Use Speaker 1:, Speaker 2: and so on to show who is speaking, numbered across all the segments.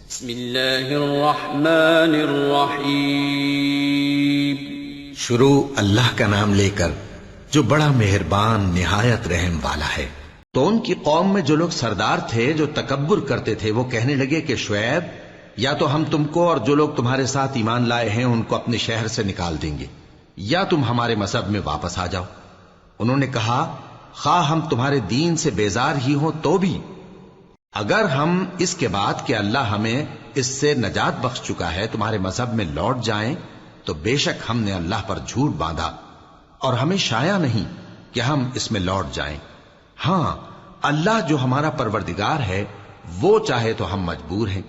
Speaker 1: بسم اللہ الرحمن الرحیم۔
Speaker 2: شروع اللہ کا نام لے کر جو بڑا مہربان نہایت رحم والا ہے۔ تو ان کی قوم میں جو لوگ سردار تھے جو تکبر کرتے تھے وہ کہنے لگے کہ شعیب یا تو ہم تم کو اور جو لوگ تمہارے ساتھ ایمان لائے ہیں ان کو اپنے شہر سے نکال دیں گے یا تم ہمارے مذہب میں واپس آ جاؤ۔ انہوں نے کہا خواہ ہم تمہارے دین سے بیزار ہی ہوں تو بھی اگر ہم اس کے بعد کہ اللہ ہمیں اس سے نجات بخش چکا ہے تمہارے مذہب میں لوٹ جائیں تو بے شک ہم نے اللہ پر جھوٹ باندھا اور ہمیں شایع نہیں کہ ہم اس میں لوٹ جائیں۔ ہاں اللہ جو ہمارا پروردگار ہے وہ چاہے تو ہم مجبور ہیں۔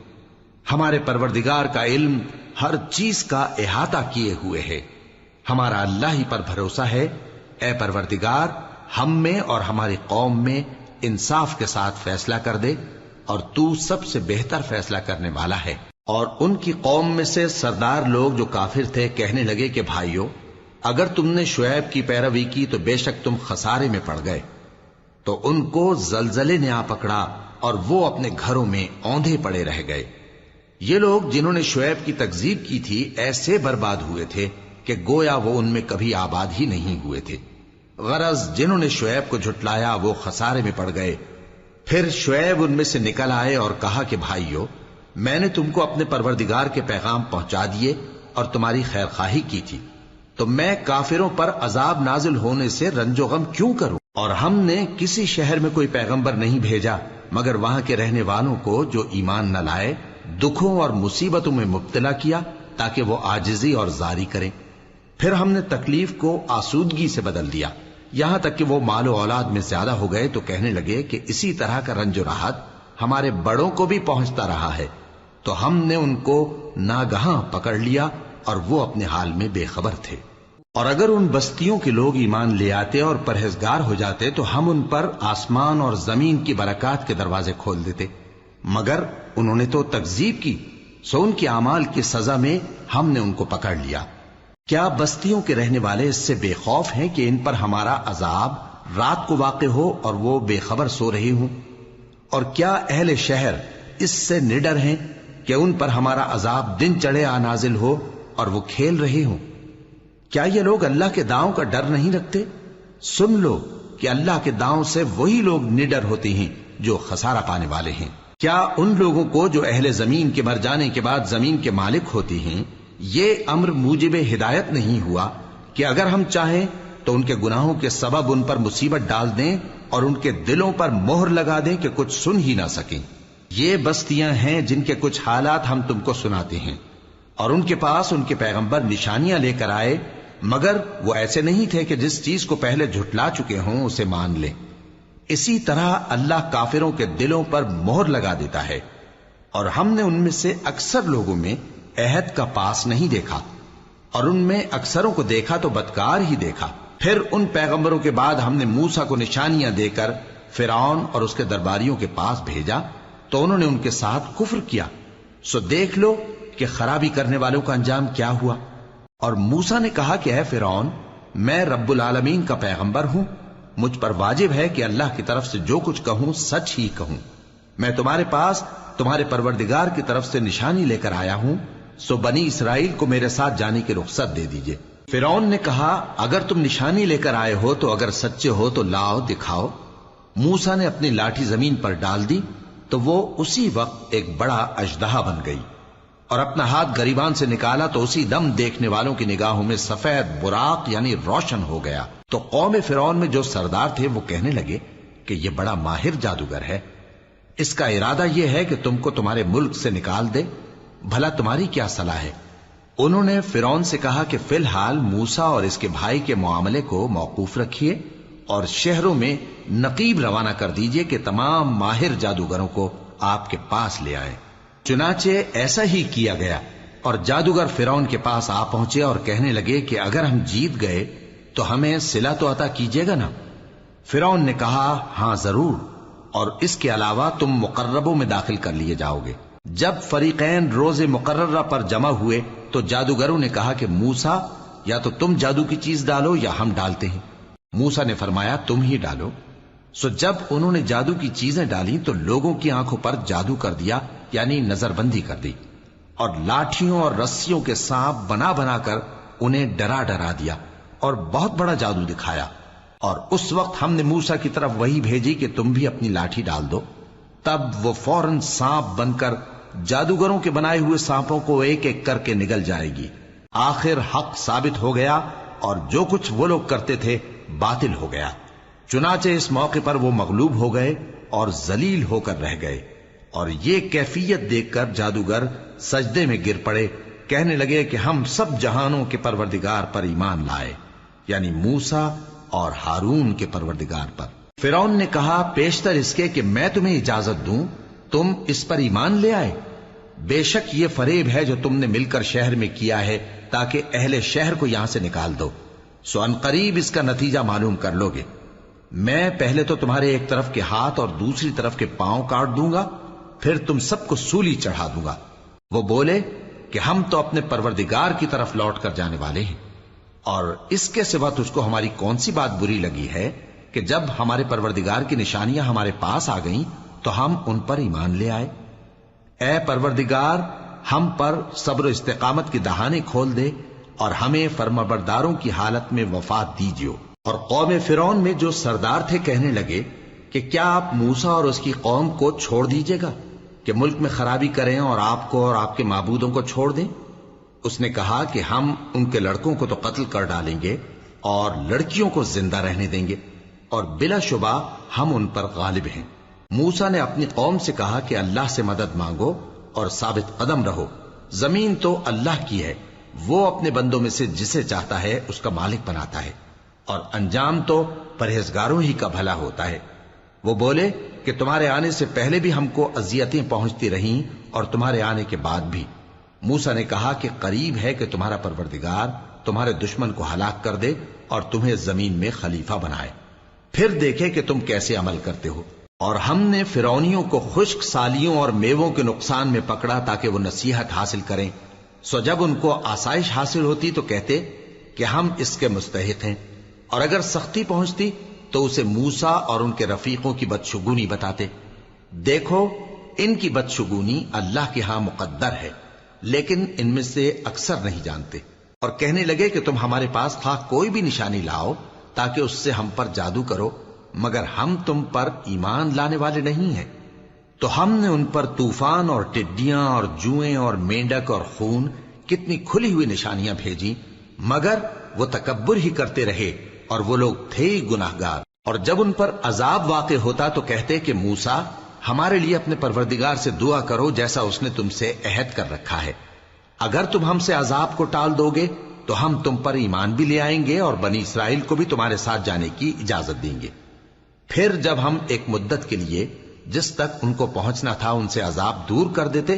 Speaker 2: ہمارے پروردگار کا علم ہر چیز کا احاطہ کیے ہوئے ہے۔ ہمارا اللہ ہی پر بھروسہ ہے۔ اے پروردگار ہم میں اور ہماری قوم میں انصاف کے ساتھ فیصلہ کر دے اور تو سب سے بہتر فیصلہ کرنے والا ہے۔ اور ان کی قوم میں سے سردار لوگ جو کافر تھے کہنے لگے کہ بھائیو اگر تم نے شعیب کی پیروی کی تو بے شک تم خسارے میں پڑ گئے۔ تو ان کو زلزلے نے آ پکڑا اور وہ اپنے گھروں میں اوندھے پڑے رہ گئے۔ یہ لوگ جنہوں نے شعیب کی تکذیب کی تھی ایسے برباد ہوئے تھے کہ گویا وہ ان میں کبھی آباد ہی نہیں ہوئے تھے۔ غرض جنہوں نے شعیب کو جھٹلایا وہ خسارے میں پڑ گئے۔ پھر شعیب ان میں سے نکل آئے اور کہا کہ بھائیو میں نے تم کو اپنے پروردگار کے پیغام پہنچا دیے اور تمہاری خیر خواہی کی تھی، تو میں کافروں پر عذاب نازل ہونے سے رنج و غم کیوں کروں؟ اور ہم نے کسی شہر میں کوئی پیغمبر نہیں بھیجا مگر وہاں کے رہنے والوں کو جو ایمان نہ لائے دکھوں اور مصیبتوں میں مبتلا کیا تاکہ وہ عاجزی اور زاری کریں۔ پھر ہم نے تکلیف کو آسودگی سے بدل دیا یہاں تک کہ وہ مال و اولاد میں زیادہ ہو گئے تو کہنے لگے کہ اسی طرح کا رنج و راحت ہمارے بڑوں کو بھی پہنچتا رہا ہے۔ تو ہم نے ان کو ناگہاں پکڑ لیا اور وہ اپنے حال میں بے خبر تھے۔ اور اگر ان بستیوں کے لوگ ایمان لے آتے اور پرہیزگار ہو جاتے تو ہم ان پر آسمان اور زمین کی برکات کے دروازے کھول دیتے، مگر انہوں نے تو تکذیب کی سو ان کے اعمال کی سزا میں ہم نے ان کو پکڑ لیا۔ کیا بستیوں کے رہنے والے اس سے بے خوف ہیں کہ ان پر ہمارا عذاب رات کو واقع ہو اور وہ بے خبر سو رہے ہوں؟ اور کیا اہل شہر اس سے نڈر ہیں کہ ان پر ہمارا عذاب دن چڑھے آ نازل ہو اور وہ کھیل رہے ہوں؟ کیا یہ لوگ اللہ کے داؤں کا ڈر نہیں رکھتے؟ سن لو کہ اللہ کے داؤں سے وہی لوگ نڈر ہوتے ہیں جو خسارہ پانے والے ہیں۔ کیا ان لوگوں کو جو اہل زمین کے مر جانے کے بعد زمین کے مالک ہوتے ہیں یہ امر موجب ہدایت نہیں ہوا کہ اگر ہم چاہیں تو ان کے گناہوں کے سبب ان پر مصیبت ڈال دیں اور ان کے دلوں پر مہر لگا دیں کہ کچھ سن ہی نہ سکیں؟ یہ بستیاں ہیں جن کے کچھ حالات ہم تم کو سناتے ہیں، اور ان کے پاس ان کے پیغمبر نشانیاں لے کر آئے مگر وہ ایسے نہیں تھے کہ جس چیز کو پہلے جھٹلا چکے ہوں اسے مان لیں۔ اسی طرح اللہ کافروں کے دلوں پر مہر لگا دیتا ہے، اور ہم نے ان میں سے اکثر لوگوں میں عہد کا پاس نہیں دیکھا اور ان میں اکثروں کو دیکھا تو بدکار ہی دیکھا۔ پھر ان پیغمبروں کے بعد ہم نے موسیٰ کو نشانیاں دے کر فرعون اور اس کے درباریوں کے پاس بھیجا تو انہوں نے ان کے ساتھ کفر کیا، سو دیکھ لو کہ خرابی کرنے والوں کا انجام کیا ہوا۔ اور موسیٰ نے کہا کہ اے فرعون میں رب العالمین کا پیغمبر ہوں، مجھ پر واجب ہے کہ اللہ کی طرف سے جو کچھ کہوں سچ ہی کہوں۔ میں تمہارے پاس تمہارے پروردگار کی طرف سے نشانی لے کر آیا ہوں، سو بنی اسرائیل کو میرے ساتھ جانے کی رخصت دے دیجئے۔ فرعون نے کہا اگر تم نشانی لے کر آئے ہو تو اگر سچے ہو تو لاؤ دکھاؤ۔ موسیٰ نے اپنی لاٹھی زمین پر ڈال دی تو وہ اسی وقت ایک بڑا اژدہا بن گئی، اور اپنا ہاتھ گریبان سے نکالا تو اسی دم دیکھنے والوں کی نگاہوں میں سفید براق یعنی روشن ہو گیا۔ تو قوم فرعون میں جو سردار تھے وہ کہنے لگے کہ یہ بڑا ماہر جادوگر ہے، اس کا ارادہ یہ ہے کہ تم کو تمہارے ملک سے نکال دے، بھلا تمہاری کیا صلاح ہے؟ انہوں نے فرعون سے کہا کہ فی الحال موسیٰ اور اس کے بھائی کے معاملے کو موقوف رکھیے اور شہروں میں نقیب روانہ کر دیجئے کہ تمام ماہر جادوگروں کو آپ کے پاس لے آئیں۔ چنانچہ ایسا ہی کیا گیا، اور جادوگر فرعون کے پاس آ پہنچے اور کہنے لگے کہ اگر ہم جیت گئے تو ہمیں صلہ تو عطا کیجیے گا نا؟ فرعون نے کہا ہاں ضرور، اور اس کے علاوہ تم مقربوں میں داخل کر لیے جاؤ گے۔ جب فریقین روز مقررہ پر جمع ہوئے تو جادوگروں نے کہا کہ موسیٰ یا تو تم جادو کی چیز ڈالو یا ہم ڈالتے ہیں۔ موسیٰ نے فرمایا تم ہی ڈالو۔ سو جب انہوں نے جادو کی چیزیں ڈالی تو لوگوں کی آنکھوں پر جادو کر دیا، یعنی نظر بندی کر دی، اور لاٹھیوں اور رسیوں کے سانپ بنا بنا کر انہیں ڈرا ڈرا دیا اور بہت بڑا جادو دکھایا۔ اور اس وقت ہم نے موسیٰ کی طرف وحی بھیجی کہ تم بھی اپنی لاٹھی ڈال دو، تب وہ فوراً سانپ بن کر جادوگروں کے بنائے ہوئے سانپوں کو ایک ایک کر کے نگل جائے گی۔ آخر حق ثابت ہو گیا اور جو کچھ وہ لوگ کرتے تھے باطل ہو گیا۔ چنانچہ اس موقع پر وہ مغلوب ہو گئے اور ذلیل ہو کر رہ گئے، اور یہ کیفیت دیکھ کر جادوگر سجدے میں گر پڑے، کہنے لگے کہ ہم سب جہانوں کے پروردگار پر ایمان لائے، یعنی موسیٰ اور ہارون کے پروردگار پر۔ فرعون نے کہا پیشتر اس کے کہ میں تمہیں اجازت دوں تم اس پر ایمان لے آئے، بے شک یہ فریب ہے جو تم نے مل کر شہر میں کیا ہے تاکہ اہل شہر کو یہاں سے نکال دو، سو ان قریب اس کا نتیجہ معلوم کر لو گے۔ میں پہلے تو تمہارے ایک طرف کے ہاتھ اور دوسری طرف کے پاؤں کاٹ دوں گا، پھر تم سب کو سولی چڑھا دوں گا۔ وہ بولے کہ ہم تو اپنے پروردگار کی طرف لوٹ کر جانے والے ہیں، اور اس کے سوا تجھ کو ہماری کون سی بات بری لگی ہے کہ جب ہمارے پروردگار کی نشانیاں ہمارے پاس آ گئیں تو ہم ان پر ایمان لے آئے؟ اے پروردگار، ہم پر صبر و استقامت کی دہانے کھول دے اور ہمیں فرمانبرداروں کی حالت میں وفات دیجیو۔ اور قوم فرعون میں جو سردار تھے کہنے لگے کہ کیا آپ موسیٰ اور اس کی قوم کو چھوڑ دیجیے گا کہ ملک میں خرابی کریں اور آپ کو اور آپ کے معبودوں کو چھوڑ دیں؟ اس نے کہا کہ ہم ان کے لڑکوں کو تو قتل کر ڈالیں گے اور لڑکیوں کو زندہ رہنے دیں گے، اور بلا شبہ ہم ان پر غالب ہیں۔ موسیٰ نے اپنی قوم سے کہا کہ اللہ سے مدد مانگو اور ثابت قدم رہو، زمین تو اللہ کی ہے، وہ اپنے بندوں میں سے جسے چاہتا ہے اس کا مالک بناتا ہے، اور انجام تو پرہیزگاروں ہی کا بھلا ہوتا ہے۔ وہ بولے کہ تمہارے آنے سے پہلے بھی ہم کو اذیتیں پہنچتی رہیں اور تمہارے آنے کے بعد بھی۔ موسیٰ نے کہا کہ قریب ہے کہ تمہارا پروردگار تمہارے دشمن کو ہلاک کر دے اور تمہیں زمین میں خلیفہ بنائے، پھر دیکھے کہ تم کیسے عمل کرتے ہو۔ اور ہم نے فرعونیوں کو خشک سالیوں اور میووں کے نقصان میں پکڑا تاکہ وہ نصیحت حاصل کریں، سو جب ان کو آسائش حاصل ہوتی تو کہتے کہ ہم اس کے مستحق ہیں، اور اگر سختی پہنچتی تو اسے موسیٰ اور ان کے رفیقوں کی بدشگونی بتاتے۔ دیکھو ان کی بدشگونی اللہ کے ہاں مقدر ہے، لیکن ان میں سے اکثر نہیں جانتے۔ اور کہنے لگے کہ تم ہمارے پاس خواہ کوئی بھی نشانی لاؤ تاکہ اس سے ہم پر جادو کرو، مگر ہم تم پر ایمان لانے والے نہیں ہیں۔ تو ہم نے ان پر طوفان اور ٹڈیاں اور جوئیں اور مینڈک اور خون کتنی کھلی ہوئی نشانیاں بھیجی، مگر وہ تکبر ہی کرتے رہے اور وہ لوگ تھے ہی گناہگار۔ اور جب ان پر عذاب واقع ہوتا تو کہتے کہ موسیٰ ہمارے لیے اپنے پروردگار سے دعا کرو جیسا اس نے تم سے عہد کر رکھا ہے، اگر تم ہم سے عذاب کو ٹال دو گے تو ہم تم پر ایمان بھی لے آئیں گے اور بنی اسرائیل کو بھی تمہارے ساتھ جانے کی اجازت دیں گے۔ پھر جب ہم ایک مدت کے لیے جس تک ان کو پہنچنا تھا ان سے عذاب دور کر دیتے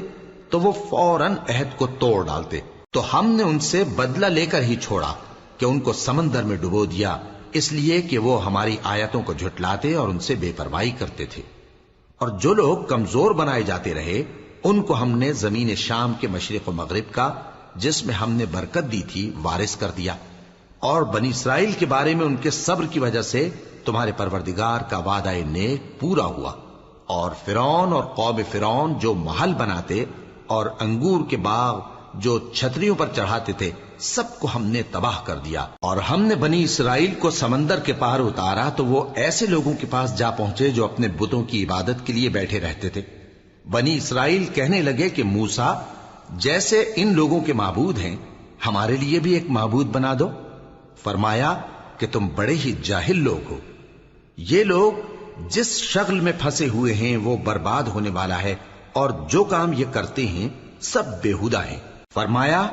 Speaker 2: تو وہ فوراً عہد کو توڑ ڈالتے، تو ہم نے ان سے بدلہ لے کر ہی چھوڑا کہ ان کو سمندر میں ڈبو دیا، اس لیے کہ وہ ہماری آیتوں کو جھٹلاتے اور ان سے بے پرواہی کرتے تھے۔ اور جو لوگ کمزور بنائے جاتے رہے ان کو ہم نے زمین شام کے مشرق و مغرب کا جس میں ہم نے برکت دی تھی وارث کر دیا، اور بنی اسرائیل کے بارے میں ان کے صبر کی وجہ سے تمہارے پروردگار کا وعدہ نیک پورا ہوا۔ اور فرعون اور قوم فرعون جو محل بناتے اور انگور کے باغ جو چھتریوں پر چڑھاتے تھے سب کو ہم نے تباہ کر دیا۔ اور ہم نے بنی اسرائیل کو سمندر کے پار اتارا تو وہ ایسے لوگوں کے پاس جا پہنچے جو اپنے بتوں کی عبادت کے لیے بیٹھے رہتے تھے۔ بنی اسرائیل کہنے لگے کہ موسیٰ جیسے ان لوگوں کے معبود ہیں ہمارے لیے بھی ایک معبود بنا دو۔ فرمایا کہ تم بڑے ہی جاہل لوگ ہو، یہ لوگ جس شغل میں پھنسے ہوئے ہیں وہ برباد ہونے والا ہے، اور جو کام یہ کرتے ہیں سب بےہودہ ہیں۔ فرمایا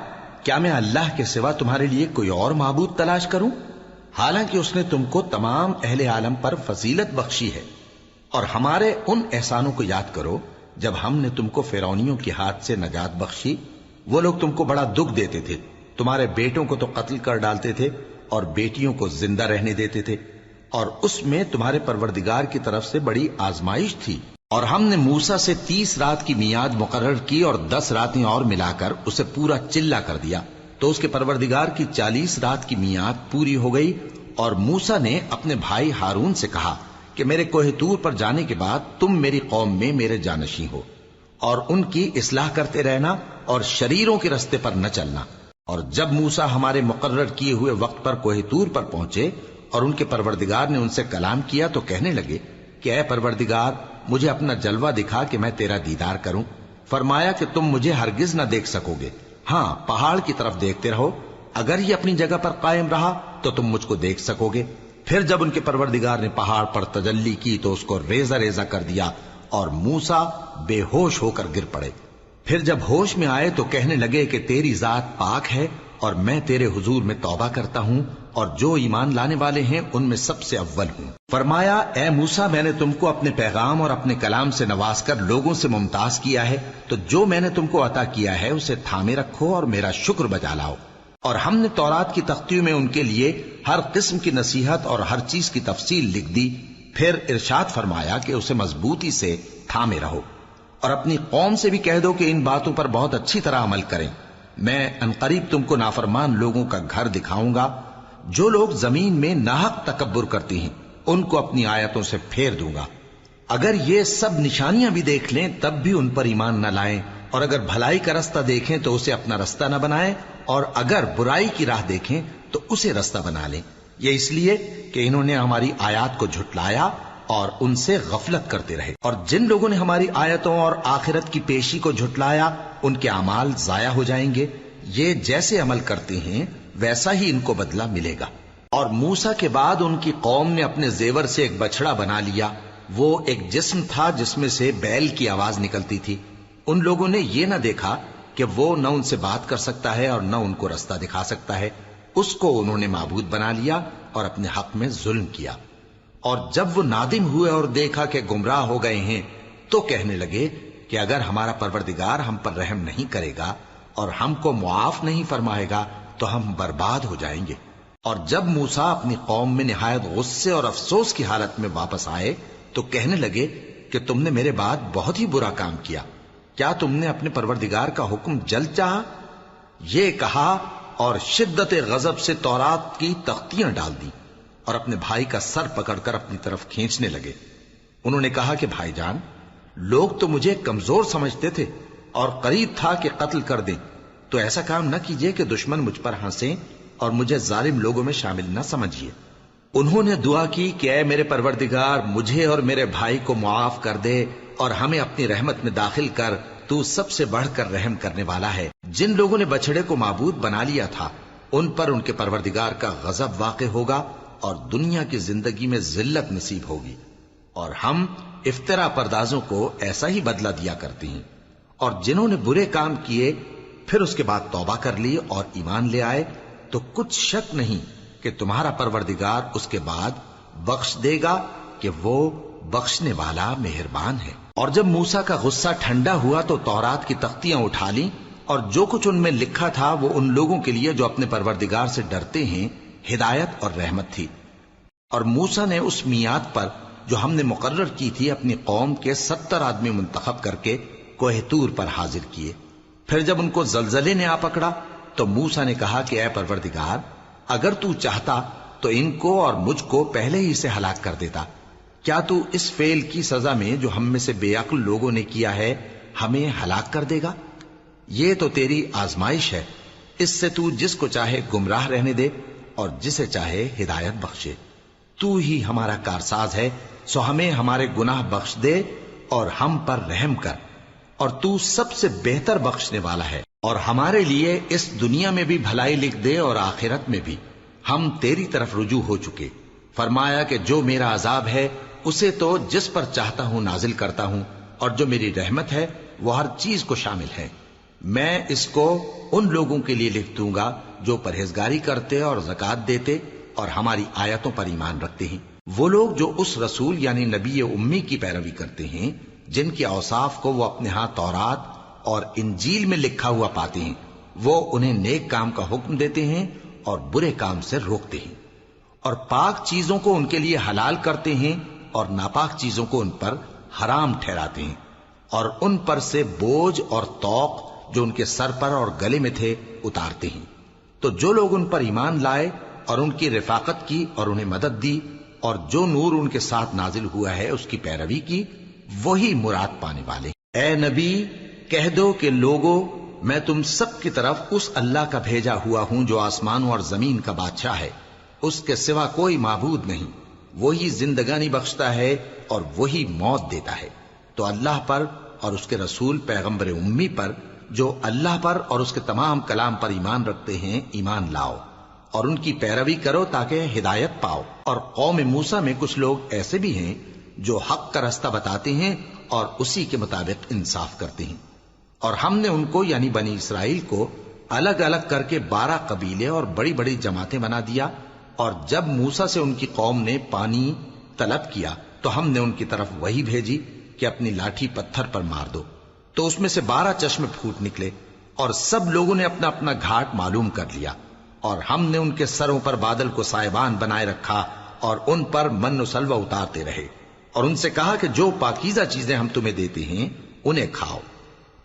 Speaker 2: کیا میں اللہ کے سوا تمہارے لیے کوئی اور معبود تلاش کروں، حالانکہ اس نے تم کو تمام اہل عالم پر فضیلت بخشی ہے۔ اور ہمارے ان احسانوں کو یاد کرو جب ہم نے تم کو فرعونیوں کے ہاتھ سے نجات بخشی، وہ لوگ تم کو بڑا دکھ دیتے تھے، تمہارے بیٹوں کو تو قتل کر ڈالتے تھے اور بیٹیوں کو زندہ رہنے دیتے تھے، اور اس میں تمہارے پروردگار کی طرف سے بڑی آزمائش تھی۔ اور ہم نے موسیٰ سے 30 رات کی میعاد مقرر کی اور 10 راتیں اور ملا کر اسے پورا چلا کر دیا، تو اس کے پروردگار کی 40 رات کی میعاد پوری ہو گئی۔ اور موسیٰ نے اپنے بھائی ہارون سے کہا کہ میرے کوہ طور پر جانے کے بعد تم میری قوم میں میرے جانشین ہو، اور ان کی اصلاح کرتے رہنا اور شریروں کے رستے پر نہ چلنا۔ اور جب موسیٰ ہمارے مقرر کیے ہوئے وقت پر کوہ طور پر پہنچے اور ان کے پروردگار نے ان سے کلام کیا تو کہنے لگے کہ اے پروردگار، مجھے اپنا جلوہ دکھا کہ میں تیرا دیدار کروں۔ فرمایا کہ تم مجھے ہرگز نہ دیکھ سکو گے، ہاں پہاڑ کی طرف دیکھتے رہو، اگر یہ اپنی جگہ پر قائم رہا تو تم مجھ کو دیکھ سکو گے۔ پھر جب ان کے پروردگار نے پہاڑ پر تجلی کی تو اس کو ریزہ ریزہ کر دیا اور موسیٰ بے ہوش ہو کر گر پڑے۔ پھر جب ہوش میں آئے تو کہنے لگے کہ تیری ذات پاک ہے اور میں تیرے حضور میں توبہ کرتا ہوں اور جو ایمان لانے والے ہیں ان میں سب سے اول ہوں۔ فرمایا اے موسیٰ، میں نے تم کو اپنے پیغام اور اپنے کلام سے نواز کر لوگوں سے ممتاز کیا ہے، تو جو میں نے تم کو عطا کیا ہے اسے تھامے رکھو اور میرا شکر بجا لاؤ۔ اور ہم نے تورات کی تختیوں میں ان کے لیے ہر قسم کی نصیحت اور ہر چیز کی تفصیل لکھ دی۔ پھر ارشاد فرمایا کہ اسے مضبوطی سے تھامے رہو اور اپنی قوم سے بھی کہہ دو کہ ان باتوں پر بہت اچھی طرح عمل کریں۔ میں انقریب تم کو نافرمان لوگوں کا گھر دکھاؤں گا۔ جو لوگ زمین میں ناحق تکبر کرتی ہیں ان کو اپنی آیتوں سے پھیر دوں گا۔ اگر یہ سب نشانیاں بھی دیکھ لیں تب بھی ان پر ایمان نہ لائیں، اور اگر بھلائی کا رستہ دیکھیں تو اسے اپنا رستہ نہ بنائیں، اور اگر برائی کی راہ دیکھیں تو اسے رستہ بنا لیں۔ یہ اس لیے کہ انہوں نے ہماری آیات کو جھٹلایا اور ان سے غفلت کرتے رہے، اور جن لوگوں نے ہماری آیتوں اور آخرت کی پیشی کو جھٹلایا ان کے اعمال ضائع ہو جائیں گے۔ یہ جیسے عمل کرتے ہیں ویسا ہی ان کو بدلہ ملے گا۔ اور موسیٰ کے بعد ان کی قوم نے اپنے زیور سے ایک بچڑا بنا لیا، وہ ایک جسم تھا جس میں سے بیل کی آواز نکلتی تھی۔ ان لوگوں نے یہ نہ دیکھا کہ وہ نہ ان سے بات کر سکتا ہے اور نہ ان کو رستہ دکھا سکتا ہے، اس کو انہوں نے معبود بنا لیا اور اپنے حق میں ظلم کیا۔ اور جب وہ نادم ہوئے اور دیکھا کہ گمراہ ہو گئے ہیں تو کہنے لگے کہ اگر ہمارا پروردگار ہم پر رحم نہیں کرے گا اور ہم کو معاف نہیں فرمائے گا تو ہم برباد ہو جائیں گے۔ اور جب موسیٰ اپنی قوم میں نہایت غصے اور افسوس کی حالت میں واپس آئے تو کہنے لگے کہ تم نے میرے بعد بہت ہی برا کام کیا، کیا تم نے اپنے پروردگار کا حکم جلد چاہا؟ یہ کہا اور شدت غضب سے تورات کی تختیاں ڈال دی اور اپنے بھائی کا سر پکڑ کر اپنی طرف کھینچنے لگے۔ انہوں نے کہا کہ بھائی جان، لوگ تو مجھے کمزور سمجھتے تھے اور قریب تھا کہ قتل کر دیں، تو ایسا کام نہ کیجیے کہ دشمن مجھ پر ہنسیں اور مجھے ظالم لوگوں میں شامل نہ سمجھیے۔ انہوں نے دعا کی کہ اے میرے پروردگار، مجھے اور میرے بھائی کو معاف کر دے اور ہمیں اپنی رحمت میں داخل کر، تو سب سے بڑھ کر رحم کرنے والا ہے۔ جن لوگوں نے بچڑے کو معبود بنا لیا تھا ان پر ان کے پروردگار کا غضب واقع ہوگا اور دنیا کی زندگی میں ذلت نصیب ہوگی، اور ہم افترا پردازوں کو ایسا ہی بدلہ دیا کرتے ہیں۔ اور جنہوں نے برے کام کیے پھر اس کے بعد توبہ کر لی اور ایمان لے آئے تو کچھ شک نہیں کہ تمہارا پروردگار اس کے بعد بخش دے گا کہ وہ بخشنے والا مہربان ہے۔ اور جب موسیٰ کا غصہ ٹھنڈا ہوا تو تورات کی تختیاں اٹھا لیں، اور جو کچھ ان میں لکھا تھا وہ ان لوگوں کے لیے جو اپنے پروردگار سے ڈرتے ہیں ہدایت اور رحمت تھی۔ اور موسیٰ نے اس میعاد پر جو ہم نے مقرر کی تھی اپنی قوم کے 70 آدمی منتخب کر کے کوہ طور پر حاضر کیے۔ پھر جب ان کو زلزلے نے آ پکڑا تو موسیٰ نے کہا کہ اے پروردگار، اگر تو چاہتا تو ان کو اور مجھ کو پہلے ہی سے ہلاک کر دیتا۔ کیا تو اس فعل کی سزا میں جو ہم میں سے بے عقل لوگوں نے کیا ہے ہمیں ہلاک کر دے گا؟ یہ تو تیری آزمائش ہے، اس سے تو جس کو چاہے گمراہ رہنے دے اور جسے چاہے ہدایت بخشے۔ تو ہی ہمارا کارساز ہے، سو ہمیں ہمارے گناہ بخش دے اور ہم پر رحم کر، اور تو سب سے بہتر بخشنے والا ہے۔ اور ہمارے لیے اس دنیا میں بھی بھلائی لکھ دے اور آخرت میں بھی، ہم تیری طرف رجوع ہو چکے۔ فرمایا کہ جو میرا عذاب ہے اسے تو جس پر چاہتا ہوں نازل کرتا ہوں، اور جو میری رحمت ہے وہ ہر چیز کو شامل ہے۔ میں اس کو ان لوگوں کے لیے لکھ دوں گا جو پرہیزگاری کرتے اور زکوٰۃ دیتے اور ہماری آیتوں پر ایمان رکھتے ہیں، وہ لوگ جو اس رسول یعنی نبی امی کی پیروی کرتے ہیں جن کے اوصاف کو وہ اپنے ہاں تورات اور انجیل میں لکھا ہوا پاتے ہیں، وہ انہیں نیک کام کا حکم دیتے ہیں اور برے کام سے روکتے ہیں، اور پاک چیزوں کو ان کے لیے حلال کرتے ہیں اور ناپاک چیزوں کو ان پر حرام ٹھہراتے ہیں، اور ان پر سے بوجھ اور طوق جو ان کے سر پر اور گلے میں تھے اتارتے ہیں۔ تو جو لوگ ان پر ایمان لائے اور ان کی رفاقت کی اور انہیں مدد دی اور جو نور ان کے ساتھ نازل ہوا ہے اس کی پیروی کی، وہی مراد پانے والے۔ اے نبی کہہ دو کہ لوگو میں تم سب کی طرف اس اللہ کا بھیجا ہوا ہوں جو آسمانوں اور زمین کا بادشاہ ہے، اس کے سوا کوئی معبود نہیں، وہی زندگانی بخشتا ہے اور وہی موت دیتا ہے۔ تو اللہ پر اور اس کے رسول پیغمبر امی پر جو اللہ پر اور اس کے تمام کلام پر ایمان رکھتے ہیں ایمان لاؤ اور ان کی پیروی کرو تاکہ ہدایت پاؤ۔ اور قوم موسیٰ میں کچھ لوگ ایسے بھی ہیں جو حق کا راستہ بتاتے ہیں اور اسی کے مطابق انصاف کرتے ہیں، اور ہم نے ان کو یعنی بنی اسرائیل کو الگ الگ کر کے 12 قبیلے اور بڑی بڑی جماعتیں بنا دیا، اور جب موسیٰ سے ان کی قوم نے پانی طلب کیا تو ہم نے ان کی طرف وہی بھیجی کہ اپنی لاٹھی پتھر پر مار دو، تو اس میں سے 12 چشمے پھوٹ نکلے، اور سب لوگوں نے اپنا اپنا گھاٹ معلوم کر لیا، اور ہم نے ان کے سروں پر بادل کو سائبان بنائے رکھا اور ان پر من و سلوہ اتارتے رہے، اور ان سے کہا کہ جو پاکیزہ چیزیں ہم تمہیں دیتے ہیں انہیں کھاؤ،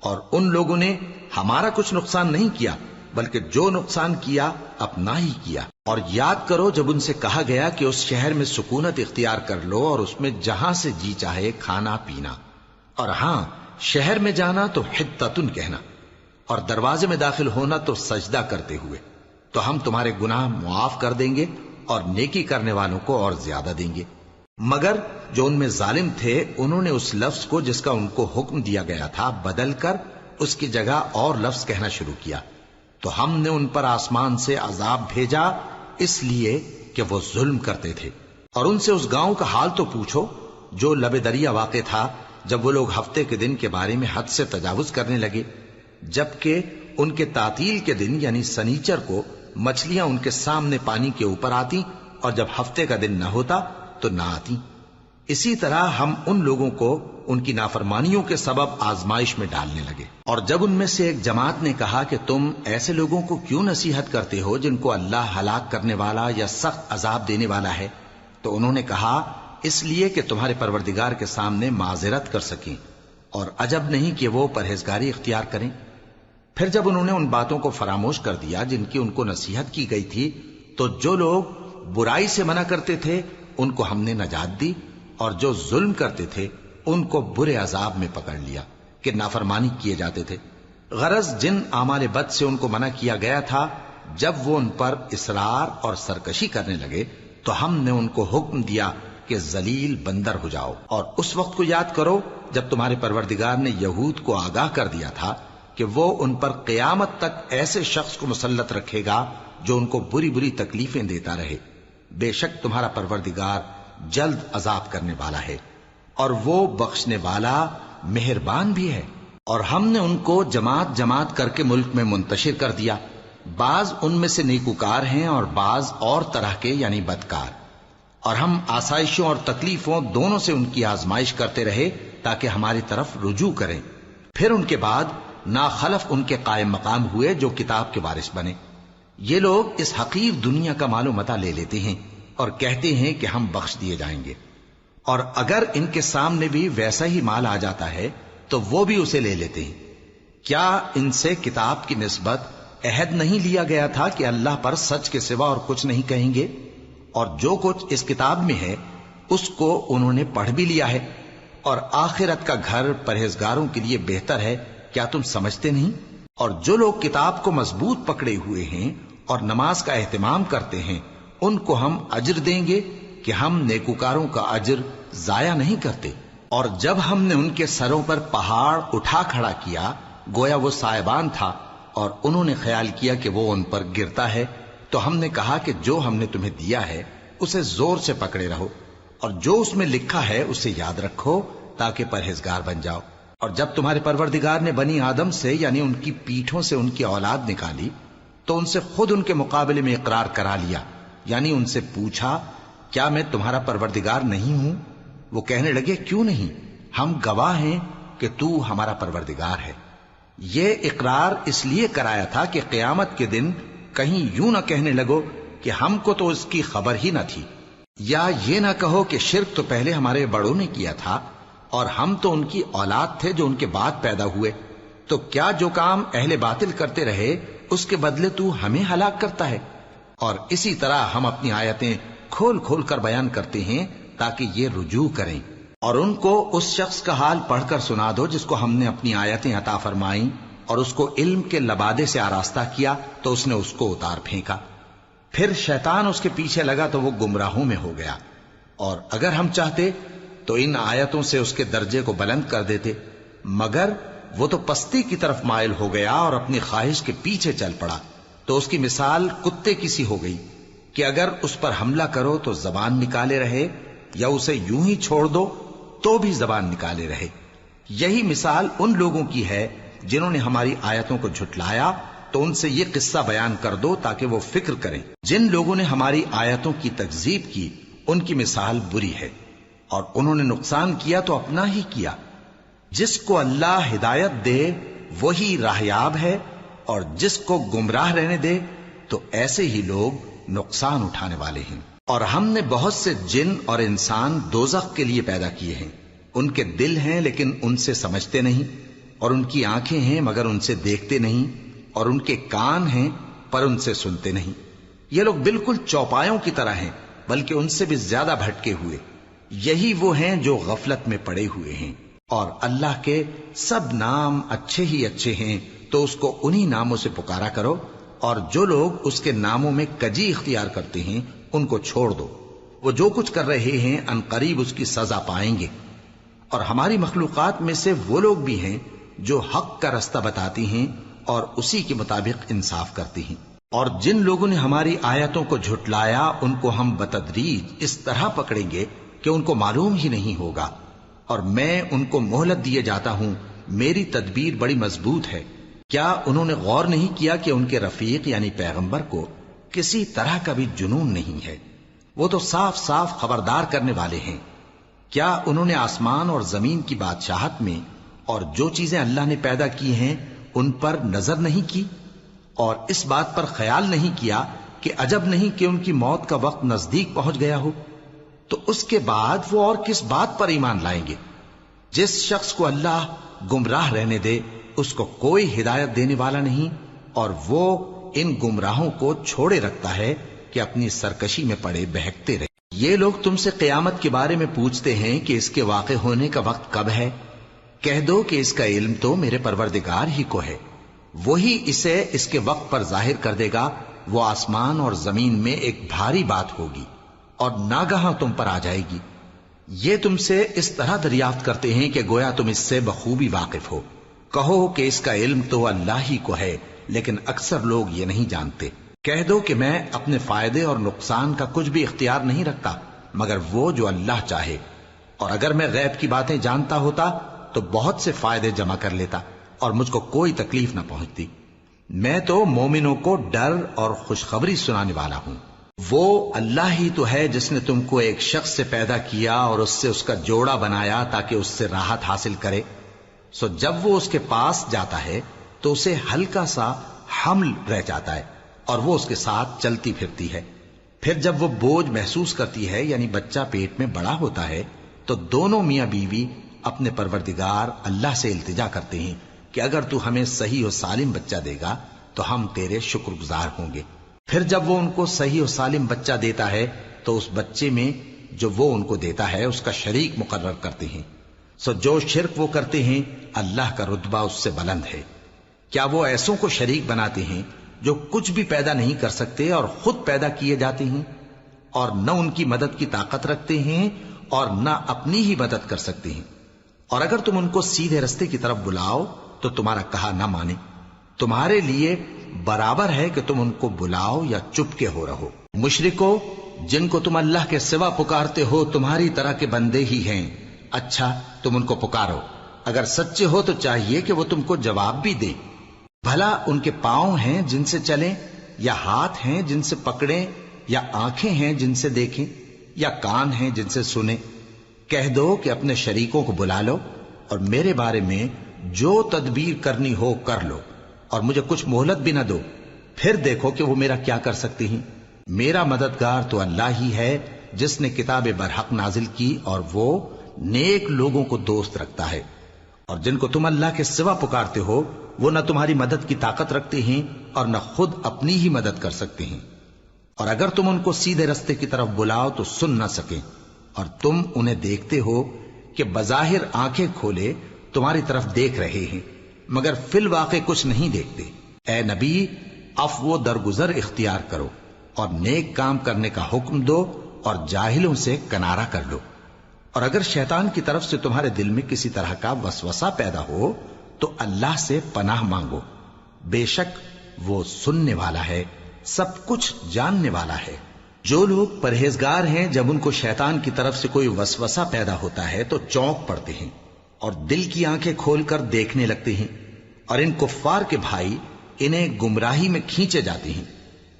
Speaker 2: اور ان لوگوں نے ہمارا کچھ نقصان نہیں کیا بلکہ جو نقصان کیا اپنا ہی کیا۔ اور یاد کرو جب ان سے کہا گیا کہ اس شہر میں سکونت اختیار کر لو اور اس میں جہاں سے جی چاہے کھانا پینا، اور ہاں شہر میں جانا تو حطتن کہنا، اور دروازے میں داخل ہونا تو سجدہ کرتے ہوئے، تو ہم تمہارے گناہ معاف کر دیں گے اور نیکی کرنے والوں کو اور زیادہ دیں گے۔ مگر جو ان میں ظالم تھے انہوں نے اس لفظ کو جس کا ان کو حکم دیا گیا تھا بدل کر اس کی جگہ اور لفظ کہنا شروع کیا، تو ہم نے ان پر آسمان سے عذاب بھیجا اس لیے کہ وہ ظلم کرتے تھے۔ اور ان سے اس گاؤں کا حال تو پوچھو جو لب دریا واقع تھا، جب وہ لوگ ہفتے کے دن کے بارے میں حد سے تجاوز کرنے لگے، جبکہ ان کے تعطیل کے دن یعنی سنیچر کو مچھلیاں ان کے سامنے پانی کے اوپر آتی، اور جب ہفتے کا دن نہ ہوتا تو نہ آتی۔ اسی طرح ہم ان لوگوں کو ان کی نافرمانیوں کے سبب آزمائش میں ڈالنے لگے۔ اور جب ان میں سے ایک جماعت نے کہا کہ تم ایسے لوگوں کو کیوں نصیحت کرتے ہو جن کو اللہ ہلاک کرنے والا یا سخت عذاب دینے والا ہے، تو انہوں نے کہا اس لیے کہ تمہارے پروردگار کے سامنے معذرت کر سکیں، اور عجب نہیں کہ وہ پرہیزگاری اختیار کریں۔ پھر جب انہوں نے ان باتوں کو فراموش کر دیا جن کی ان کو نصیحت کی گئی تھی، تو جو لوگ برائی سے منع کرتے تھے ان کو ہم نے نجات دی، اور جو ظلم کرتے تھے ان کو برے عذاب میں پکڑ لیا کہ نافرمانی کیے جاتے تھے۔ غرض جن اعمال بد سے ان کو منع کیا گیا تھا، جب وہ ان پر اصرار اور سرکشی کرنے لگے تو ہم نے ان کو حکم دیا کہ ذلیل بندر ہو جاؤ۔ اور اس وقت کو یاد کرو جب تمہارے پروردگار نے یہود کو آگاہ کر دیا تھا کہ وہ ان پر قیامت تک ایسے شخص کو مسلط رکھے گا جو ان کو بری بری تکلیفیں دیتا رہے۔ بے شک تمہارا پروردگار جلد عذاب کرنے والا ہے، اور وہ بخشنے والا مہربان بھی ہے۔ اور ہم نے ان کو جماعت جماعت کر کے ملک میں منتشر کر دیا، بعض ان میں سے نیکوکار ہیں اور بعض اور طرح کے یعنی بدکار، اور ہم آسائشوں اور تکلیفوں دونوں سے ان کی آزمائش کرتے رہے تاکہ ہماری طرف رجوع کریں۔ پھر ان کے بعد ناخلف ان کے قائم مقام ہوئے جو کتاب کے وارث بنے۔ یہ لوگ اس حقیر دنیا کا مال و متاع لے لیتے ہیں اور کہتے ہیں کہ ہم بخش دیے جائیں گے، اور اگر ان کے سامنے بھی ویسا ہی مال آ جاتا ہے تو وہ بھی اسے لے لیتے ہیں۔ کیا ان سے کتاب کی نسبت عہد نہیں لیا گیا تھا کہ اللہ پر سچ کے سوا اور کچھ نہیں کہیں گے؟ اور جو کچھ اس کتاب میں ہے اس کو انہوں نے پڑھ بھی لیا ہے، اور آخرت کا گھر پرہیزگاروں کے لیے بہتر ہے، کیا تم سمجھتے نہیں؟ اور جو لوگ کتاب کو مضبوط پکڑے ہوئے ہیں اور نماز کا اہتمام کرتے ہیں ان کو ہم اجر دیں گے کہ ہم نیکوکاروں کا اجر ضائع نہیں کرتے۔ اور جب ہم نے ان کے سروں پر پہاڑ اٹھا کھڑا کیا گویا وہ سائبان تھا، اور انہوں نے خیال کیا کہ وہ ان پر گرتا ہے، تو ہم نے کہا کہ جو ہم نے تمہیں دیا ہے اسے زور سے پکڑے رہو، اور جو اس میں لکھا ہے اسے یاد رکھو تاکہ پرہیزگار بن جاؤ۔ اور جب تمہارے پروردگار نے بنی آدم سے یعنی ان کی پیٹھوں سے ان کی اولاد نکالی تو ان سے خود ان کے مقابلے میں اقرار کرا لیا، یعنی ان سے پوچھا کیا میں تمہارا پروردگار نہیں ہوں؟ وہ کہنے لگے کیوں نہیں، ہم گواہ ہیں کہ تو ہمارا پروردگار ہے۔ یہ اقرار اس لیے کرایا تھا کہ قیامت کے دن کہیں یوں نہ کہنے لگو کہ ہم کو تو اس کی خبر ہی نہ تھی، یا یہ نہ کہو کہ شرک تو پہلے ہمارے بڑوں نے کیا تھا اور ہم تو ان کی اولاد تھے جو ان کے بعد پیدا ہوئے، تو کیا جو کام اہل باطل کرتے رہے اس کے بدلے تو ہمیں ہلاک کرتا ہے؟ اور اسی طرح ہم اپنی آیتیں کھول کھول کر بیان کرتے ہیں تاکہ یہ رجوع کریں. اور ان کو اس شخص کا حال پڑھ کر سنا دو جس کو ہم نے اپنی آیتیں عطا فرمائیں اور اس کو علم کے لبادے سے آراستہ کیا تو اس نے اس کو اتار پھینکا. پھر شیطان اس کے پیچھے لگا تو وہ گمراہوں میں ہو گیا. اور اگر ہم چاہتے تو ان آیتوں سے اس کے درجے کو بلند کر دیتے، مگر وہ تو پستی کی طرف مائل ہو گیا اور اپنی خواہش کے پیچھے چل پڑا. تو اس کی مثال کتے کی سی ہو گئی کہ اگر اس پر حملہ کرو تو زبان نکالے رہے، یا اسے یوں ہی چھوڑ دو تو بھی زبان نکالے رہے. یہی مثال ان لوگوں کی ہے جنہوں نے ہماری آیتوں کو جھٹلایا. تو ان سے یہ قصہ بیان کر دو تاکہ وہ فکر کریں. جن لوگوں نے ہماری آیتوں کی تکذیب کی ان کی مثال بری ہے، اور انہوں نے نقصان کیا تو اپنا ہی کیا. جس کو اللہ ہدایت دے وہی راہیاب ہے، اور جس کو گمراہ رہنے دے تو ایسے ہی لوگ نقصان اٹھانے والے ہیں. اور ہم نے بہت سے جن اور انسان دوزخ کے لیے پیدا کیے ہیں. ان کے دل ہیں لیکن ان سے سمجھتے نہیں، اور ان کی آنکھیں ہیں مگر ان سے دیکھتے نہیں، اور ان کے کان ہیں پر ان سے سنتے نہیں. یہ لوگ بالکل چوپایوں کی طرح ہیں بلکہ ان سے بھی زیادہ بھٹکے ہوئے. یہی وہ ہیں جو غفلت میں پڑے ہوئے ہیں. اور اللہ کے سب نام اچھے ہی اچھے ہیں تو اس کو انہی ناموں سے پکارا کرو. اور جو لوگ اس کے ناموں میں کجی اختیار کرتے ہیں ان کو چھوڑ دو. وہ جو کچھ کر رہے ہیں ان قریب اس کی سزا پائیں گے. اور ہماری مخلوقات میں سے وہ لوگ بھی ہیں جو حق کا رستہ بتاتی ہیں اور اسی کے مطابق انصاف کرتی ہیں. اور جن لوگوں نے ہماری آیتوں کو جھٹلایا ان کو ہم بتدریج اس طرح پکڑیں گے کہ ان کو معلوم ہی نہیں ہوگا. اور میں ان کو مہلت دیے جاتا ہوں، میری تدبیر بڑی مضبوط ہے. کیا انہوں نے غور نہیں کیا کہ ان کے رفیق یعنی پیغمبر کو کسی طرح کا بھی جنون نہیں ہے؟ وہ تو صاف صاف خبردار کرنے والے ہیں. کیا انہوں نے آسمان اور زمین کی بادشاہت میں اور جو چیزیں اللہ نے پیدا کی ہیں ان پر نظر نہیں کی، اور اس بات پر خیال نہیں کیا کہ عجب نہیں کہ ان کی موت کا وقت نزدیک پہنچ گیا ہو؟ تو اس کے بعد وہ اور کس بات پر ایمان لائیں گے؟ جس شخص کو اللہ گمراہ رہنے دے اس کو کوئی ہدایت دینے والا نہیں، اور وہ ان گمراہوں کو چھوڑے رکھتا ہے کہ اپنی سرکشی میں پڑے بہکتے رہے. یہ لوگ تم سے قیامت کے بارے میں پوچھتے ہیں کہ اس کے واقع ہونے کا وقت کب ہے. کہہ دو کہ اس کا علم تو میرے پروردگار ہی کو ہے، وہی اسے اس کے وقت پر ظاہر کر دے گا. وہ آسمان اور زمین میں ایک بھاری بات ہوگی اور ناگہاں تم پر آ جائے گی. یہ تم سے اس طرح دریافت کرتے ہیں کہ گویا تم اس سے بخوبی واقف ہو. کہو کہ اس کا علم تو اللہ ہی کو ہے، لیکن اکثر لوگ یہ نہیں جانتے. کہہ دو کہ میں اپنے فائدے اور نقصان کا کچھ بھی اختیار نہیں رکھتا مگر وہ جو اللہ چاہے، اور اگر میں غیب کی باتیں جانتا ہوتا تو بہت سے فائدے جمع کر لیتا اور مجھ کو کوئی تکلیف نہ پہنچتی. میں تو مومنوں کو ڈر اور خوشخبری سنانے والا ہوں. وہ اللہ ہی تو ہے جس نے تم کو ایک شخص سے پیدا کیا اور اس سے اس کا جوڑا بنایا تاکہ اس سے راحت حاصل کرے. سو جب وہ اس کے پاس جاتا ہے تو اسے ہلکا سا حمل رہ جاتا ہے اور وہ اس کے ساتھ چلتی پھرتی ہے. پھر جب وہ بوجھ محسوس کرتی ہے یعنی بچہ پیٹ میں بڑا ہوتا ہے تو دونوں میاں بیوی اپنے پروردگار اللہ سے التجا کرتے ہیں کہ اگر تو ہمیں صحیح و سالم بچہ دے گا تو ہم تیرے شکر گزار ہوں گے. پھر جب وہ ان کو صحیح و سالم بچہ دیتا ہے تو اس بچے میں جو وہ ان کو دیتا ہے اس کا شریک مقرر کرتے ہیں. سو جو شرک وہ کرتے ہیں اللہ کا رتبہ اس سے بلند ہے. کیا وہ ایسوں کو شریک بناتے ہیں جو کچھ بھی پیدا نہیں کر سکتے اور خود پیدا کیے جاتے ہیں، اور نہ ان کی مدد کی طاقت رکھتے ہیں اور نہ اپنی ہی مدد کر سکتے ہیں. اور اگر تم ان کو سیدھے رستے کی طرف بلاؤ تو تمہارا کہا نہ مانے. تمہارے لیے برابر ہے کہ تم ان کو بلاؤ یا چپ کے ہو رہو. مشرکو، جن کو تم اللہ کے سوا پکارتے ہو تمہاری طرح کے بندے ہی ہیں. اچھا تم ان کو پکارو، اگر سچے ہو تو چاہیے کہ وہ تم کو جواب بھی دیں. بھلا ان کے پاؤں ہیں جن سے چلیں، یا ہاتھ ہیں جن سے پکڑیں، یا آنکھیں ہیں جن سے دیکھیں، یا کان ہیں جن سے سنیں؟ کہہ دو کہ اپنے شریکوں کو بلا لو اور میرے بارے میں جو تدبیر کرنی ہو کر لو، اور مجھے کچھ مہلت بھی نہ دو. پھر دیکھو کہ وہ میرا کیا کر سکتے ہیں. میرا مددگار تو اللہ ہی ہے جس نے کتاب برحق نازل کی، اور وہ نیک لوگوں کو دوست رکھتا ہے. اور جن کو تم اللہ کے سوا پکارتے ہو وہ نہ تمہاری مدد کی طاقت رکھتے ہیں اور نہ خود اپنی ہی مدد کر سکتے ہیں. اور اگر تم ان کو سیدھے رستے کی طرف بلاؤ تو سن نہ سکیں، اور تم انہیں دیکھتے ہو کہ بظاہر آنکھیں کھولے تمہاری طرف دیکھ رہے ہیں مگر فی الواقع کچھ نہیں دیکھتے۔ اے نبی، عفو و درگزر اختیار کرو اور نیک کام کرنے کا حکم دو اور جاہلوں سے کنارہ کر لو۔ اور اگر شیطان کی طرف سے تمہارے دل میں کسی طرح کا وسوسہ پیدا ہو تو اللہ سے پناہ مانگو، بے شک وہ سننے والا ہے، سب کچھ جاننے والا ہے۔ جو لوگ پرہیزگار ہیں جب ان کو شیطان کی طرف سے کوئی وسوسہ پیدا ہوتا ہے تو چونک پڑتے ہیں اور دل کی آنکھیں کھول کر دیکھنے لگتے ہیں، اور ان کفار کے بھائی انہیں گمراہی میں کھینچے جاتے ہیں،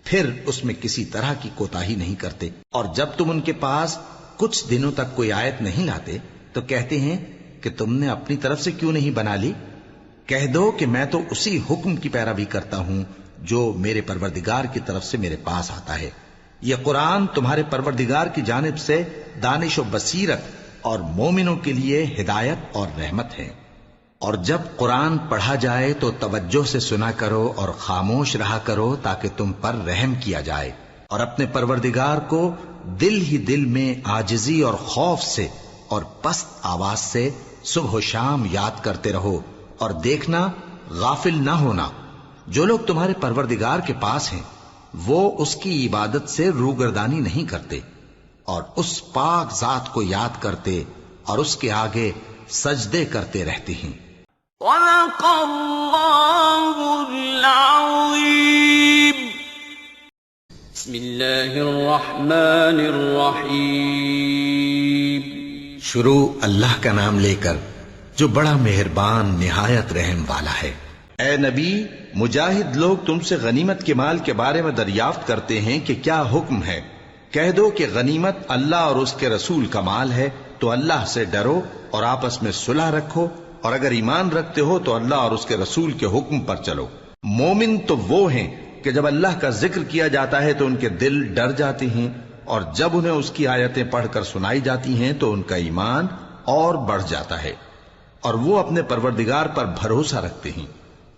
Speaker 2: پھر اس میں کسی طرح کی کوتاہی نہیں کرتے۔ اور جب تم ان کے پاس کچھ دنوں تک کوئی آیت نہیں لاتے تو کہتے ہیں کہ تم نے اپنی طرف سے کیوں نہیں بنا لی؟ کہہ دو کہ میں تو اسی حکم کی پیروی کرتا ہوں جو میرے پروردگار کی طرف سے میرے پاس آتا ہے۔ یہ قرآن تمہارے پروردگار کی جانب سے دانش و بصیرت اور مومنوں کے لیے ہدایت اور رحمت ہے۔ اور جب قرآن پڑھا جائے تو توجہ سے سنا کرو اور خاموش رہا کرو تاکہ تم پر رحم کیا جائے، اور اپنے پروردگار کو دل ہی دل میں عاجزی اور خوف سے اور پست آواز سے صبح و شام یاد کرتے رہو، اور دیکھنا غافل نہ ہونا، جو لوگ تمہارے پروردگار کے پاس ہیں وہ اس کی عبادت سے روگردانی نہیں کرتے اور اس پاک ذات کو یاد کرتے اور اس کے آگے سجدے کرتے رہتے ہیں۔
Speaker 1: صدق اللہ العظیم۔ بسم اللہ الرحمن الرحیم۔
Speaker 2: شروع اللہ کا نام لے کر جو بڑا مہربان نہایت رحم والا ہے۔ اے نبی، مجاہد لوگ تم سے غنیمت کے مال کے بارے میں دریافت کرتے ہیں کہ کیا حکم ہے۔ کہہ دو کہ غنیمت اللہ اور اس کے رسول کا مال ہے، تو اللہ سے ڈرو اور آپس میں صلح رکھو، اور اگر ایمان رکھتے ہو تو اللہ اور اس کے رسول کے حکم پر چلو۔ مومن تو وہ ہیں کہ جب اللہ کا ذکر کیا جاتا ہے تو ان کے دل ڈر جاتے ہیں، اور جب انہیں اس کی آیتیں پڑھ کر سنائی جاتی ہیں تو ان کا ایمان اور بڑھ جاتا ہے، اور وہ اپنے پروردگار پر بھروسہ رکھتے ہیں،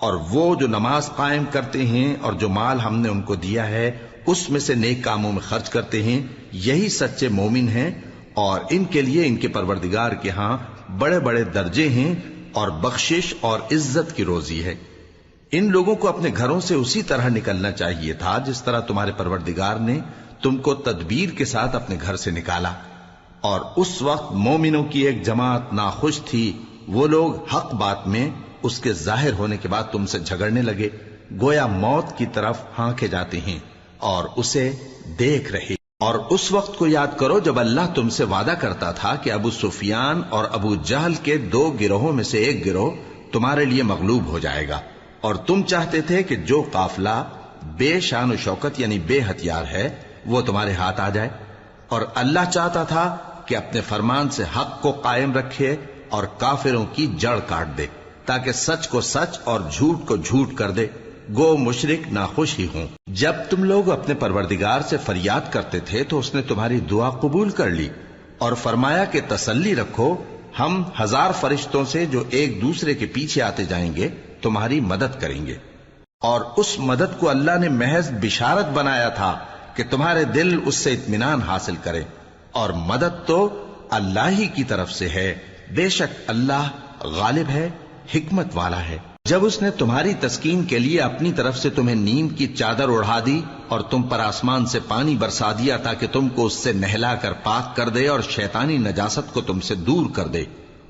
Speaker 2: اور وہ جو نماز قائم کرتے ہیں اور جو مال ہم نے ان کو دیا ہے اس میں سے نیک کاموں میں خرچ کرتے ہیں، یہی سچے مومن ہیں، اور ان کے لیے ان کے پروردگار کے ہاں بڑے بڑے درجے ہیں اور بخشش اور عزت کی روزی ہے۔ ان لوگوں کو اپنے گھروں سے اسی طرح نکلنا چاہیے تھا جس طرح تمہارے پروردگار نے تم کو تدبیر کے ساتھ اپنے گھر سے نکالا، اور اس وقت مومنوں کی ایک جماعت ناخوش تھی، وہ لوگ حق بات میں اس کے ظاہر ہونے کے بعد تم سے جھگڑنے لگے، گویا موت کی طرف ہانکے جاتے ہیں اور اسے دیکھ رہے۔ اور اس وقت کو یاد کرو جب اللہ تم سے وعدہ کرتا تھا کہ ابو سفیان اور ابو جہل کے 2 گروہوں میں سے ایک گروہ تمہارے لیے مغلوب ہو جائے گا، اور تم چاہتے تھے کہ جو قافلہ بے شان و شوکت یعنی بے ہتھیار ہے وہ تمہارے ہاتھ آ جائے، اور اللہ چاہتا تھا کہ اپنے فرمان سے حق کو قائم رکھے اور کافروں کی جڑ کاٹ دے، تاکہ سچ کو سچ اور جھوٹ کو جھوٹ کر دے، گو مشرک ناخوش ہی ہوں۔ جب تم لوگ اپنے پروردگار سے فریاد کرتے تھے تو اس نے تمہاری دعا قبول کر لی اور فرمایا کہ تسلی رکھو، ہم 1000 فرشتوں سے جو ایک دوسرے کے پیچھے آتے جائیں گے تمہاری مدد کریں گے۔ اور اس مدد کو اللہ نے محض بشارت بنایا تھا کہ تمہارے دل اس سے اطمینان حاصل کرے، اور مدد تو اللہ ہی کی طرف سے ہے، بے شک اللہ غالب ہے، حکمت والا ہے۔ جب اس نے تمہاری تسکین کے لیے اپنی طرف سے تمہیں نیند کی چادر اڑھا دی اور تم پر آسمان سے پانی برسا دیا تاکہ تم کو اس سے نہلا کر پاک کر دے اور شیطانی نجاست کو تم سے دور کر دے،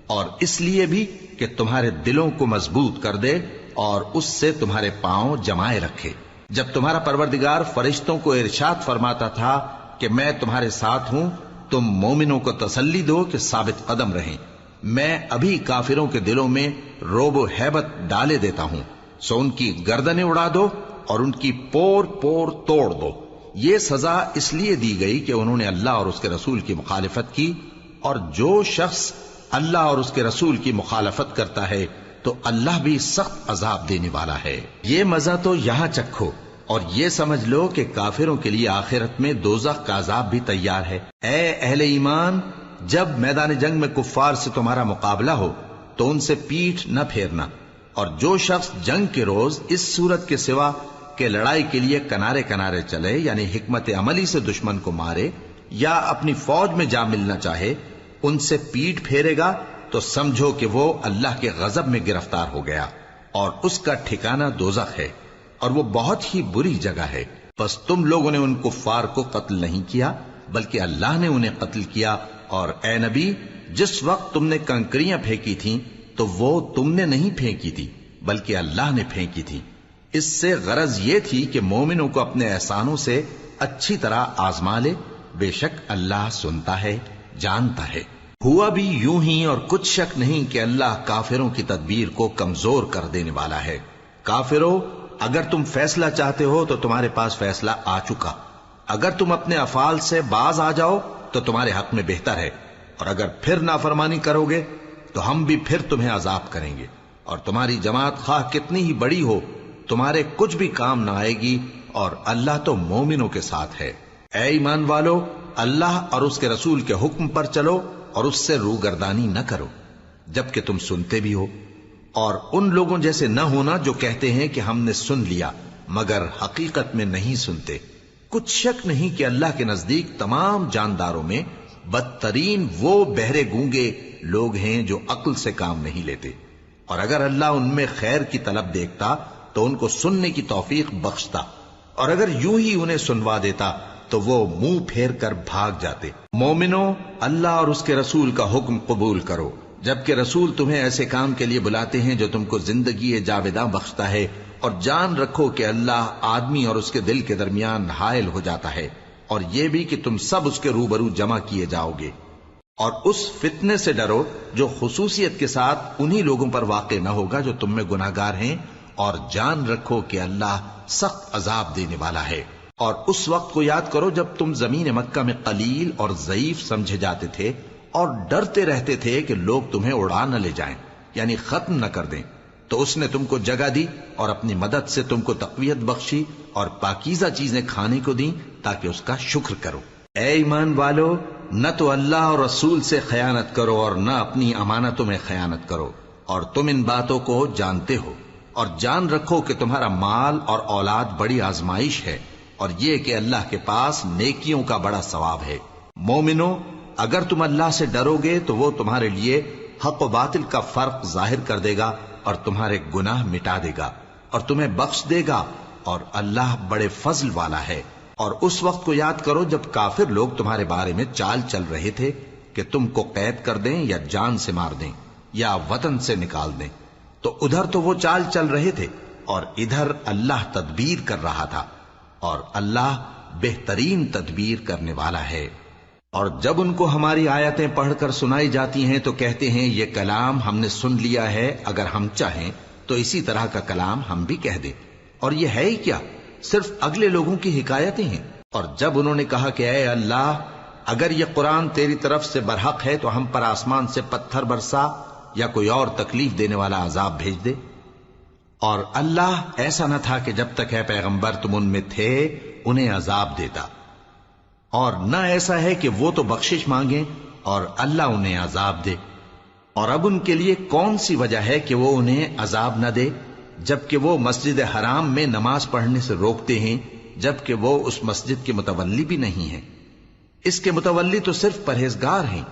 Speaker 2: اور اس لیے بھی کہ تمہارے دلوں کو مضبوط کر دے اور اس سے تمہارے پاؤں جمائے رکھے۔ جب تمہارا پروردگار فرشتوں کو ارشاد فرماتا تھا کہ میں تمہارے ساتھ ہوں، تم مومنوں کو تسلی دو کہ ثابت قدم رہیں، میں ابھی کافروں کے دلوں میں روب و ہیبت ڈالے دیتا ہوں، سو ان کی گردنیں اڑا دو اور ان کی پور پور توڑ دو۔ یہ سزا اس لیے دی گئی کہ انہوں نے اللہ اور اس کے رسول کی مخالفت کی، اور جو شخص اللہ اور اس کے رسول کی مخالفت کرتا ہے تو اللہ بھی سخت عذاب دینے والا ہے۔ یہ مزہ تو یہاں چکھو، اور یہ سمجھ لو کہ کافروں کے لیے آخرت میں دوزخ کا عذاب بھی تیار ہے۔ اے اہل ایمان، جب میدان جنگ میں کفار سے تمہارا مقابلہ ہو تو ان سے پیٹھ نہ پھیرنا، اور جو شخص جنگ کے روز اس صورت کے سوا کہ لڑائی کے لیے کنارے کنارے چلے، یعنی حکمت عملی سے دشمن کو مارے، یا اپنی فوج میں جا ملنا چاہے، ان سے پیٹ پھیرے گا تو سمجھو کہ وہ اللہ کے غضب میں گرفتار ہو گیا، اور اس کا ٹھکانہ دوزخ ہے، اور وہ بہت ہی بری جگہ ہے۔ بس تم لوگوں نے ان کفار کو قتل نہیں کیا، بلکہ اللہ نے انہیں قتل کیا، اور اے نبی، جس وقت تم نے کنکریاں پھینکی تھیں تو وہ تم نے نہیں پھینکی تھی بلکہ اللہ نے پھینکی تھی۔ اس سے غرض یہ تھی کہ مومنوں کو اپنے احسانوں سے اچھی طرح آزما لے، بے شک اللہ سنتا ہے، جانتا ہے۔ ہوا بھی یوں ہی، اور کچھ شک نہیں کہ اللہ کافروں کی تدبیر کو کمزور کر دینے والا ہے۔ کافروں، اگر تم فیصلہ چاہتے ہو تو تمہارے پاس فیصلہ آ چکا، اگر تم اپنے افعال سے باز آ جاؤ تو تمہارے حق میں بہتر ہے، اور اگر پھر نافرمانی کرو گے تو ہم بھی پھر تمہیں عذاب کریں گے، اور تمہاری جماعت خواہ کتنی ہی بڑی ہو تمہارے کچھ بھی کام نہ آئے گی، اور اللہ تو مومنوں کے ساتھ ہے۔ اے ایمان والو، اللہ اور اس کے رسول کے حکم پر چلو اور اس سے روگردانی نہ کرو جبکہ تم سنتے بھی ہو، اور ان لوگوں جیسے نہ ہونا جو کہتے ہیں کہ ہم نے سن لیا مگر حقیقت میں نہیں سنتے۔ کچھ شک نہیں کہ اللہ کے نزدیک تمام جانداروں میں بدترین وہ بہرے گونگے لوگ ہیں جو عقل سے کام نہیں لیتے، اور اگر اللہ ان میں خیر کی طلب دیکھتا تو ان کو سننے کی توفیق بخشتا، اور اگر یوں ہی انہیں سنوا دیتا تو وہ منہ پھیر کر بھاگ جاتے۔ مومنوں، اللہ اور اس کے رسول کا حکم قبول کرو، جبکہ رسول تمہیں ایسے کام کے لیے بلاتے ہیں جو تم کو زندگی جاوداں بخشتا ہے، اور جان رکھو کہ اللہ آدمی اور اس کے دل کے درمیان حائل ہو جاتا ہے، اور یہ بھی کہ تم سب اس کے روبرو جمع کیے جاؤ گے۔ اور اس فتنے سے ڈرو جو خصوصیت کے ساتھ انہی لوگوں پر واقع نہ ہوگا جو تم میں گناہ گار ہیں، اور جان رکھو کہ اللہ سخت عذاب دینے والا ہے۔ اور اس وقت کو یاد کرو جب تم زمین مکہ میں قلیل اور ضعیف سمجھے جاتے تھے، اور ڈرتے رہتے تھے کہ لوگ تمہیں اڑا نہ لے جائیں، یعنی ختم نہ کر دیں، تو اس نے تم کو جگہ دی اور اپنی مدد سے تم کو تقویت بخشی اور پاکیزہ چیزیں کھانے کو دیں تاکہ اس کا شکر کرو۔ اے ایمان والو، نہ تو اللہ اور رسول سے خیانت کرو اور نہ اپنی امانتوں میں خیانت کرو، اور تم ان باتوں کو جانتے ہو، اور جان رکھو کہ تمہارا مال اور اولاد بڑی آزمائش ہے، اور یہ کہ اللہ کے پاس نیکیوں کا بڑا ثواب ہے۔ مومنو، اگر تم اللہ سے ڈرو گے تو وہ تمہارے لیے حق و باطل کا فرق ظاہر کر دے گا اور تمہارے گناہ مٹا دے گا اور تمہیں بخش دے گا، اور اللہ بڑے فضل والا ہے۔ اور اس وقت کو یاد کرو جب کافر لوگ تمہارے بارے میں چال چل رہے تھے کہ تم کو قید کر دیں یا جان سے مار دیں یا وطن سے نکال دیں، تو ادھر تو وہ چال چل رہے تھے اور ادھر اللہ تدبیر کر رہا تھا، اور اللہ بہترین تدبیر کرنے والا ہے۔ اور جب ان کو ہماری آیتیں پڑھ کر سنائی جاتی ہیں تو کہتے ہیں یہ کلام ہم نے سن لیا ہے، اگر ہم چاہیں تو اسی طرح کا کلام ہم بھی کہہ دیں، اور یہ ہے ہی کیا، صرف اگلے لوگوں کی حکایتیں ہیں۔ اور جب انہوں نے کہا کہ اے اللہ، اگر یہ قرآن تیری طرف سے برحق ہے تو ہم پر آسمان سے پتھر برسا یا کوئی اور تکلیف دینے والا عذاب بھیج دے۔ اور اللہ ایسا نہ تھا کہ جب تک ہے پیغمبر تم ان میں تھے انہیں عذاب دیتا، اور نہ ایسا ہے کہ وہ تو بخشش مانگیں اور اللہ انہیں عذاب دے۔ اور اب ان کے لیے کون سی وجہ ہے کہ وہ انہیں عذاب نہ دے، جبکہ وہ مسجد حرام میں نماز پڑھنے سے روکتے ہیں، جبکہ وہ اس مسجد کے متولی بھی نہیں ہیں۔ اس کے متولی تو صرف پرہیزگار ہیں،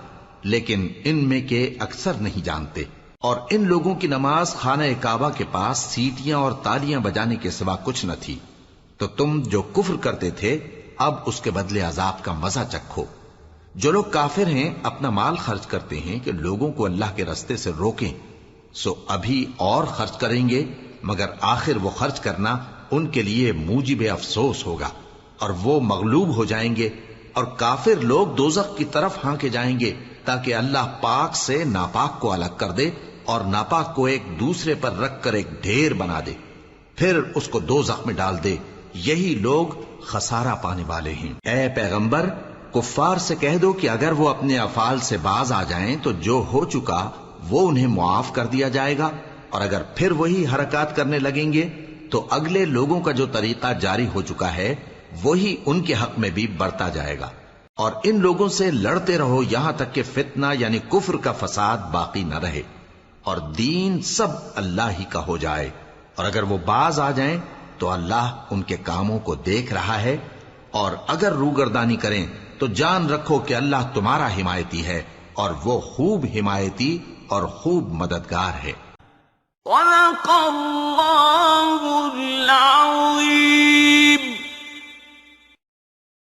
Speaker 2: لیکن ان میں کے اکثر نہیں جانتے۔ اور ان لوگوں کی نماز خانہ کعبہ کے پاس سیٹیاں اور تالیاں بجانے کے سوا کچھ نہ تھی، تو تم جو کفر کرتے تھے اب اس کے بدلے عذاب کا مزہ چکھو۔ جو لوگ کافر ہیں اپنا مال خرچ کرتے ہیں کہ لوگوں کو اللہ کے رستے سے روکیں، سو ابھی اور خرچ کریں گے، مگر آخر وہ خرچ کرنا ان کے لیے موجب افسوس ہوگا، اور وہ مغلوب ہو جائیں گے، اور کافر لوگ دوزخ کی طرف ہانکے جائیں گے تاکہ اللہ پاک سے ناپاک کو الگ کر دے اور ناپاک کو ایک دوسرے پر رکھ کر ایک ڈھیر بنا دے، پھر اس کو دوزخ میں ڈال دے۔ یہی لوگ خسارہ پانے والے ہیں۔ اے پیغمبر، کفار سے کہہ دو کہ اگر وہ اپنے افعال سے باز آ جائیں تو جو ہو چکا وہ انہیں معاف کر دیا جائے گا، اور اگر پھر وہی حرکات کرنے لگیں گے تو اگلے لوگوں کا جو طریقہ جاری ہو چکا ہے وہی ان کے حق میں بھی برتا جائے گا۔ اور ان لوگوں سے لڑتے رہو یہاں تک کہ فتنہ یعنی کفر کا فساد باقی نہ رہے، اور دین سب اللہ ہی کا ہو جائے۔ اور اگر وہ باز آ جائیں تو اللہ ان کے کاموں کو دیکھ رہا ہے، اور اگر روگردانی کریں تو جان رکھو کہ اللہ تمہارا حمایتی ہے، اور وہ خوب حمایتی اور خوب مددگار ہے۔
Speaker 1: صدق اللہ